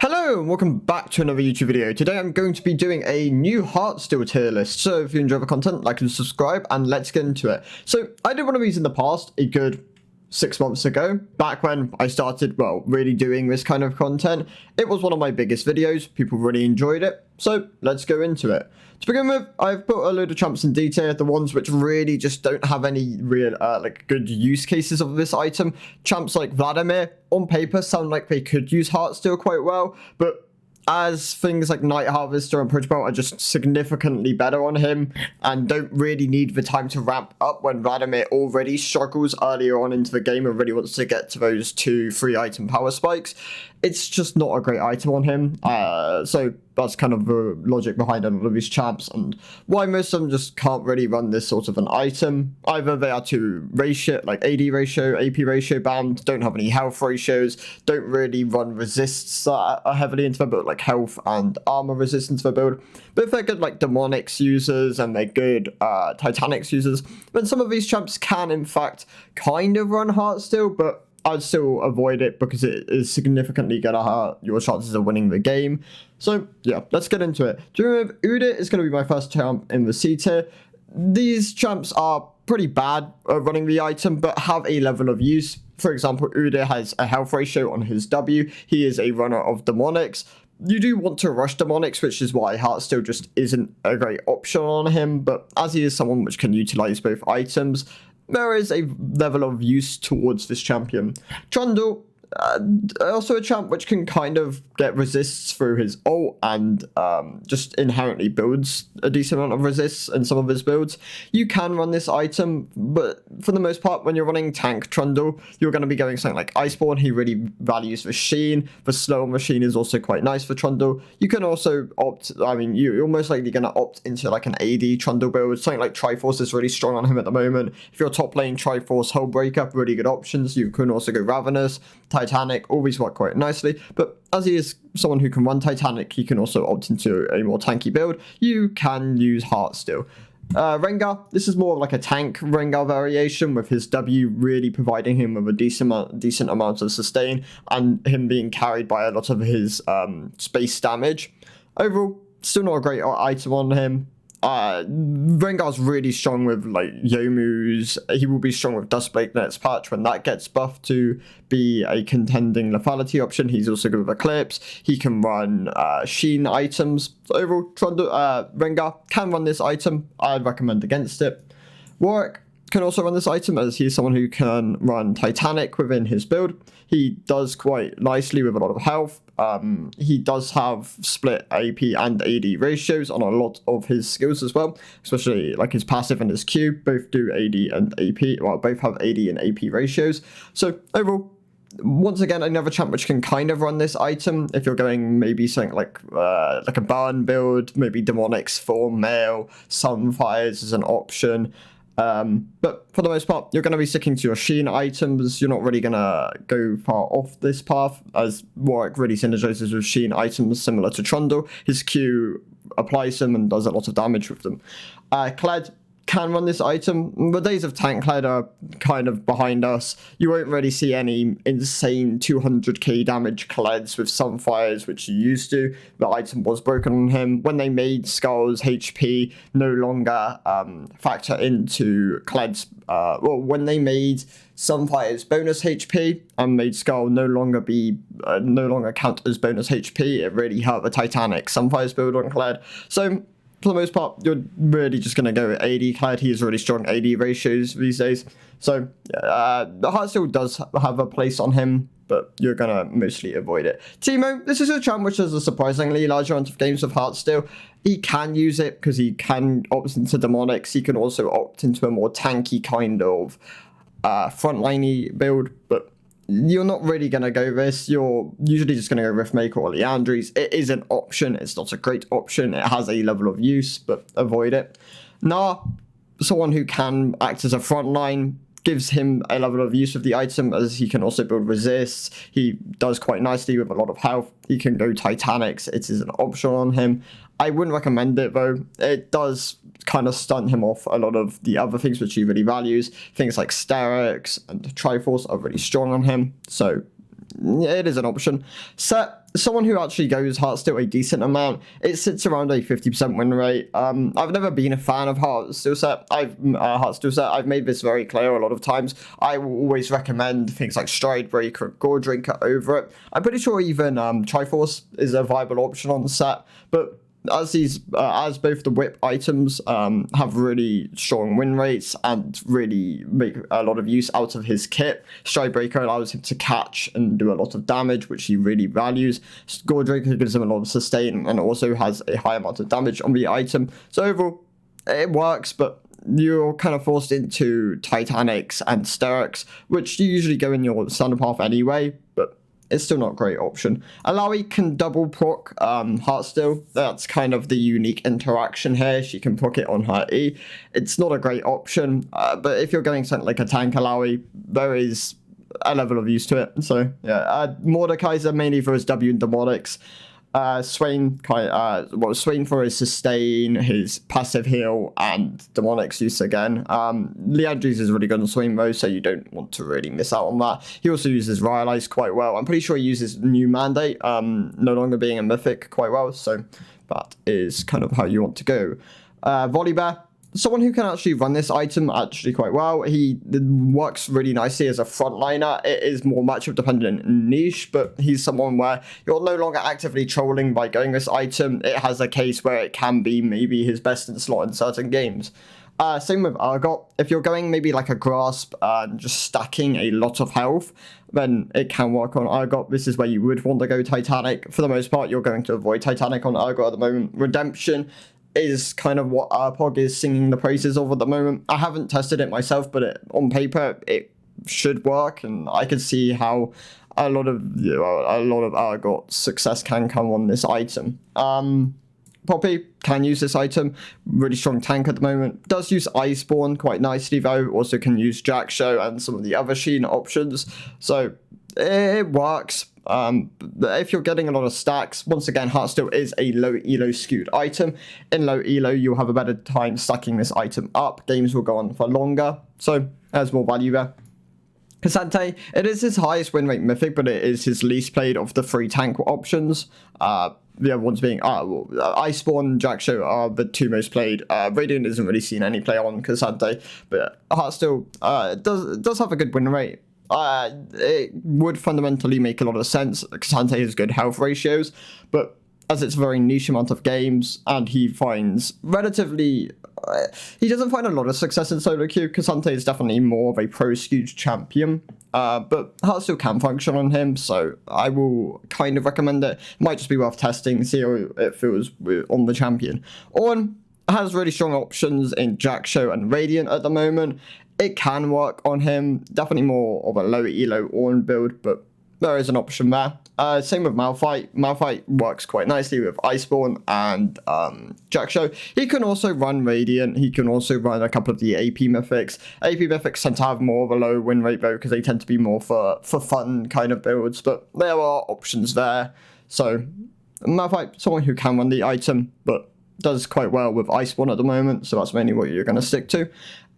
Hello and welcome back to another YouTube video. Today I'm going to be doing a new Heartsteel tier list. So if you enjoy the content, like and subscribe and let's get into it. So I did one of these in the past, a good 6 months ago, back when I started, well, really doing this kind of content. It was one of my biggest videos. People really enjoyed it. So let's go into it. To begin with, I've put a load of champs in D tier, the ones which really just don't have any real, good use cases of this item. Champs like Vladimir, on paper, sound like they could use Heartsteel quite well, but as things like Night Harvester and Pridgebelt are just significantly better on him and don't really need the time to ramp up when Vladimir already struggles earlier on into the game and really wants to get to those 2-3 item power spikes, it's just not a great item on him. So that's kind of the logic behind a lot of these champs and why most of them just can't really run this sort of an item. Either they are too ratio, like AD ratio, AP ratio bound, don't have any health ratios, don't really run resists that are heavily into their build, like health and armor resistance for build. But if they're good like Demonics users and they're good Titanics users, then some of these champs can in fact kind of run Heartsteel, but I'd still avoid it because it is significantly going to hurt your chances of winning the game. So yeah, let's get into it. Udit is going to be my first champ in the C tier. These champs are pretty bad at running the item, but have a level of use. For example, Udit has a health ratio on his W. He is a runner of Demonics. You do want to rush Demonics, which is why Heartsteel just isn't a great option on him, but as he is someone which can utilize both items, there is a level of use towards this champion. Trundle, also a champ which can kind of get resists through his ult and just inherently builds a decent amount of resists in some of his builds. You can run this item, but for the most part, when you're running tank Trundle, you're going to be going something like Iceborne. He really values the Sheen. The slow machine is also quite nice for Trundle. You can also opt, you're most likely going to opt into like an AD Trundle build. Something like Triforce is really strong on him at the moment. If you're top lane, Triforce, Hullbreaker, really good options. You can also go Ravenous, Titanic, all these work quite nicely, but as he is someone who can run Titanic, he can also opt into a more tanky build. You can use Heartsteel. Rengar, this is more of like a tank Rengar variation, with his W really providing him with a decent amount of sustain and him being carried by a lot of his space damage. Overall, still not a great item on him. Rengar's really strong with like Youmuu's. He will be strong with Duskblade next patch when that gets buffed to be a contending lethality option. He's also good with Eclipse. He can run Sheen items. So overall, Rengar can run this item. I'd recommend against it. Warwick can also run this item as he's someone who can run Titanic within his build. He does quite nicely with a lot of health. He does have split AP and AD ratios on a lot of his skills as well, especially like his passive and his Q, both do AD and AP, well, both have AD and AP ratios. So overall, once again, another champ which can kind of run this item if you're going maybe something like a burn build, maybe Demonics, Form, Mail, Sunfires is an option. But for the most part, you're going to be sticking to your Sheen items. You're not really going to go far off this path, as Warwick really synergizes with Sheen items similar to Trundle. His Q applies them and does a lot of damage with them. Kled can run this item. The days of tank Kled are kind of behind us. You won't really see any insane 200k damage Kleds with Sunfires, which you used to. The item was broken on him. When they made Skull's HP no longer factor into Kled's, when they made Sunfire's bonus HP and made Skull no longer count as bonus HP, it really hurt the Titanic Sunfire's build on Kled. So for the most part, you're really just going to go with AD Kled. He has really strong AD ratios these days. So the Heartsteel does have a place on him, but you're going to mostly avoid it. Teemo, this is a champ which has a surprisingly large amount of games with Heartsteel. He can use it because he can opt into Demonics. He can also opt into a more tanky kind of frontliney build, but you're not really going to go this. You're usually just going to go Riftmaker or Liandry's. It is an option. It's not a great option. It has a level of use, but avoid it. Nah, someone who can act as a frontline, gives him a level of use of the item as he can also build resists. He does quite nicely with a lot of health. He can go Titanics. It is an option on him. I wouldn't recommend it though. It does kind of stunt him off a lot of the other things which he really values. Things like Sterix and Triforce are really strong on him. So it is an option. Set, someone who actually goes Heartsteel a decent amount, it sits around a 50% win rate. I've never been a fan of Heartsteel set. I've made this very clear a lot of times. I will always recommend things like Stride Breaker and Gore Drinker over it. I'm pretty sure even Triforce is a viable option on the set, but as both the whip items have really strong win rates and really make a lot of use out of his kit, Stride Breaker allows him to catch and do a lot of damage, which he really values. Gore Drinker gives him a lot of sustain and also has a high amount of damage on the item. So overall, it works, but you're kind of forced into Titanics and Sterics, which you usually go in your standard path anyway, but it's still not a great option. Alawi can double proc Heartsteel. That's kind of the unique interaction here. She can proc it on her E. It's not a great option, but if you're going something like a tank Alawi, there is a level of use to it. So yeah, Mordekaiser mainly for his W and Demonics. Swain for his sustain, his passive heal, and Demonics use again. Liandry's is really good on Swain though, so you don't want to really miss out on that. He also uses Rhyalize quite well. I'm pretty sure he uses New Mandate, no longer being a Mythic, quite well, so that is kind of how you want to go. Volibear, someone who can actually run this item actually quite well. He works really nicely as a frontliner. It is more matchup dependent and niche, but he's someone where you're no longer actively trolling by going this item. It has a case where it can be maybe his best in slot in certain games. Same with Argot. If you're going maybe like a Grasp and just stacking a lot of health, then it can work on Argot. This is where you would want to go Titanic. For the most part, you're going to avoid Titanic on Argot at the moment. Redemption is kind of what Arpog is singing the praises of at the moment. I haven't tested it myself, but on paper it should work, and I can see how a lot of Argot success can come on this item. Poppy can use this item, really strong tank at the moment. Does use Iceborne quite nicely though, also can use Jack Show and some of the other Sheen options, so it works. But if you're getting a lot of stacks, once again, Heartsteel is a low elo skewed item. In low elo, you'll have a better time stacking this item up. Games will go on for longer, so there's more value there. Cassante, it is his highest win rate mythic, but it is his least played of the 3 tank options. The other ones being Iceborne and Jack Show are the 2 most played. Radiant isn't really seen any play on Cassante, but Heartsteel does have a good win rate. It would fundamentally make a lot of sense. Cassante has good health ratios, but as it's a very niche amount of games, and he finds relatively... he doesn't find a lot of success in solo queue. Cassante is definitely more of a pro-skewed champion, but Heartsteel can function on him, so I will kind of recommend it. Might just be worth testing, see how it feels on the champion. Ornn has really strong options in Jack Show and Radiant at the moment. It can work on him, definitely more of a low elo Ornn build, but there is an option there. Same with Malphite. Malphite works quite nicely with Iceborne and Jack Show. He can also run Radiant. He can also run a couple of the AP Mythics. AP Mythics tend to have more of a low win rate though, because they tend to be more for fun kind of builds, but there are options there. So Malphite, someone who can run the item, but does quite well with Iceborne at the moment, so that's mainly what you're going to stick to.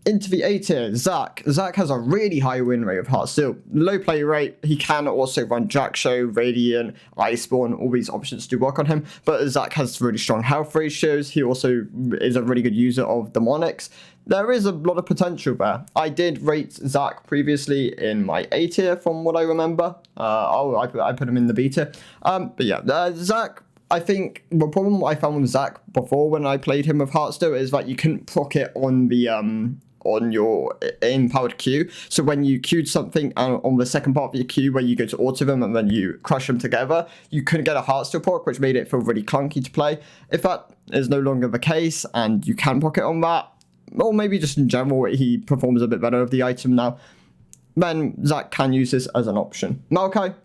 Into the A tier, Zac. Zac has a really high win rate of Heartsteel. Low play rate. He can also run Jack Show, Radiant, Iceborne. All these options do work on him. But Zac has really strong health ratios. He also is a really good user of Demonics. There is a lot of potential there. I did rate Zac previously in my A tier from what I remember. I put him in the B tier. But yeah, Zac... I think the problem I found with Zac before when I played him with Heartsteel is that you couldn't proc it on the on your in-powered queue. So when you queued something on the second part of your queue where you go to auto them and then you crush them together, you couldn't get a Heartsteel proc, which made it feel really clunky to play. If that is no longer the case and you can proc it on that, or maybe just in general he performs a bit better with the item now, then Zac can use this as an option. Maokai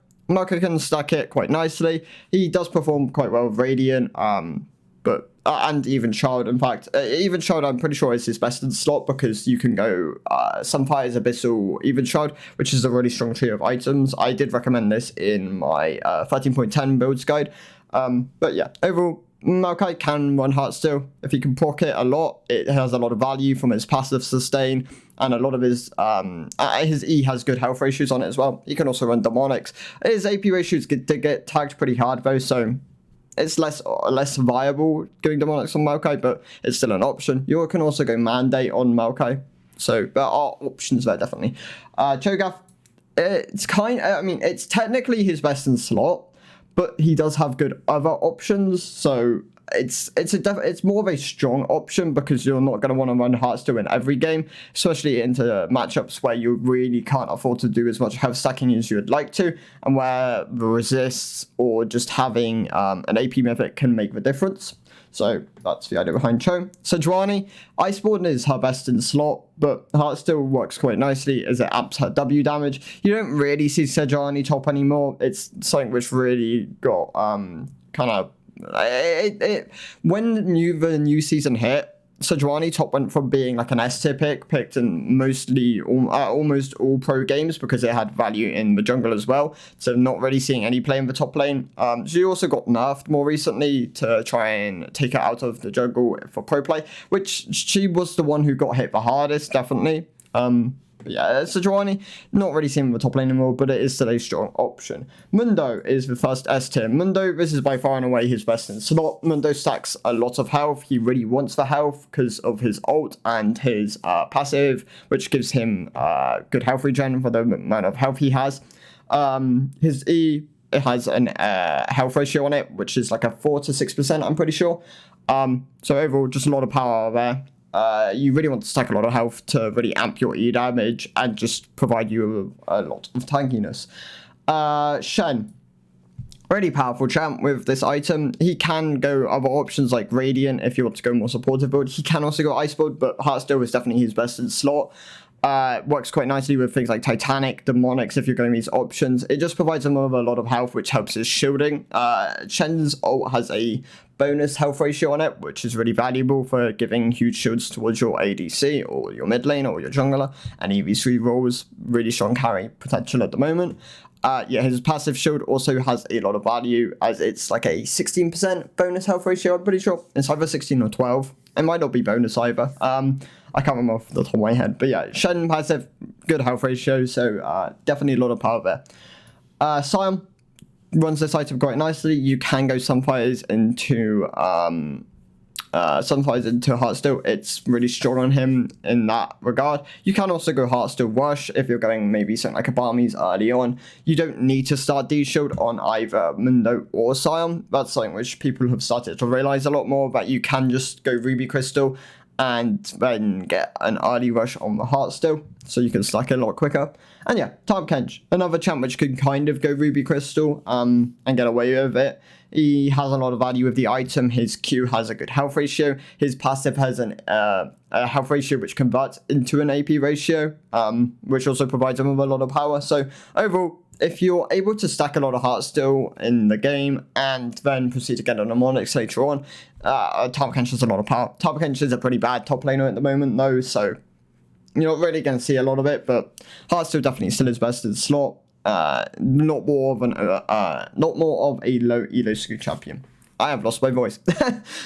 can stack it quite nicely. He does perform quite well with Radiant, but and Even Child. In fact, Even Child I'm pretty sure is his best in slot because you can go Sunfire's Abyssal Even Child, which is a really strong trio of items. I did recommend this in my 13.10 builds guide. But yeah, overall, Maokai can run Heartsteel. If he can proc it a lot, it has a lot of value from his passive sustain, and a lot of his E has good health ratios on it as well. He can also run Demonics. His AP ratios get tagged pretty hard though, so it's less viable doing Demonics on Maokai, but it's still an option. You can also go Mandate on Maokai, so there are options there definitely. Cho'Gath, it's technically his best in slot, but he does have good other options, so it's more of a strong option because you're not going to want to run Heartsteel in every game, especially into matchups where you really can't afford to do as much health stacking as you would like to, and where the resists or just having an AP mythic can make the difference. So that's the idea behind Cho. Sejuani, Iceborne is her best in slot, but Heartsteel works quite nicely as it amps her W damage. You don't really see Sejuani top anymore. It's something which really got kind of when the new season hit. Sejuani top went from being like an S tier picked in almost all pro games because it had value in the jungle as well, so not really seeing any play in the top lane. She also got nerfed more recently to try and take her out of the jungle for pro play, which she was the one who got hit the hardest, definitely. But yeah, Sejuani, not really seeing the top lane anymore, but it is still a strong option. Mundo is the first S tier. Mundo, this is by far and away his best in slot. Mundo stacks a lot of health. He really wants the health because of his ult and his passive, which gives him good health regen for the amount of health he has. His E, it has an health ratio on it, which is like a 4 to 6%, I'm pretty sure. So overall, just a lot of power there. You really want to stack a lot of health to really amp your E damage and just provide you a lot of tankiness. Shen, really powerful champ with this item. He can go other options like Radiant if you want to go more supportive build. He can also go Ice build, but Heartsteel is definitely his best in slot. Works quite nicely with things like Titanic, Demonics if you're going these options. It just provides him with a lot of health, which helps his shielding. Shen's ult has a bonus health ratio on it, which is really valuable for giving huge shields towards your ADC or your mid lane or your jungler. And EV3 roles, really strong carry potential at the moment. Yeah, his passive shield also has a lot of value as it's like a 16% bonus health ratio, I'm pretty sure. It's either 16 or 12. It might not be bonus either. I can't remember off the top of my head. But yeah, Shen passive, good health ratio, so definitely a lot of power there. Sion runs this item quite nicely. You can go Sunfires into Heartsteel. It's really strong on him in that regard. You can also go Heartsteel Rush if you're going maybe something like a Barmies early on. You don't need to start D-Shield on either Mundo or Sion. That's something which people have started to realize a lot more, that you can just go Ruby Crystal and then get an early rush on the Heartsteel, so you can stack it a lot quicker. And yeah, Tahm Kench, another champ which can kind of go Ruby Crystal and get away with it. He has a lot of value with the item. His Q has a good health ratio. His passive has a health ratio which converts into an AP ratio, which also provides him with a lot of power. So overall, if you're able to stack a lot of Heartsteel in the game and then proceed to get on a Monix later on, Tahm Kench has a lot of power. Tahm Kench is a pretty bad top laner at the moment though, so you're not really going to see a lot of it, but Heartsteel definitely still is best in slot. Not more of a low elo skill champion. I have lost my voice.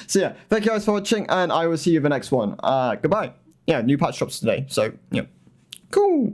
So yeah, thank you guys for watching, and I will see you in the next one. Goodbye. Yeah, new patch drops today, so yeah, cool.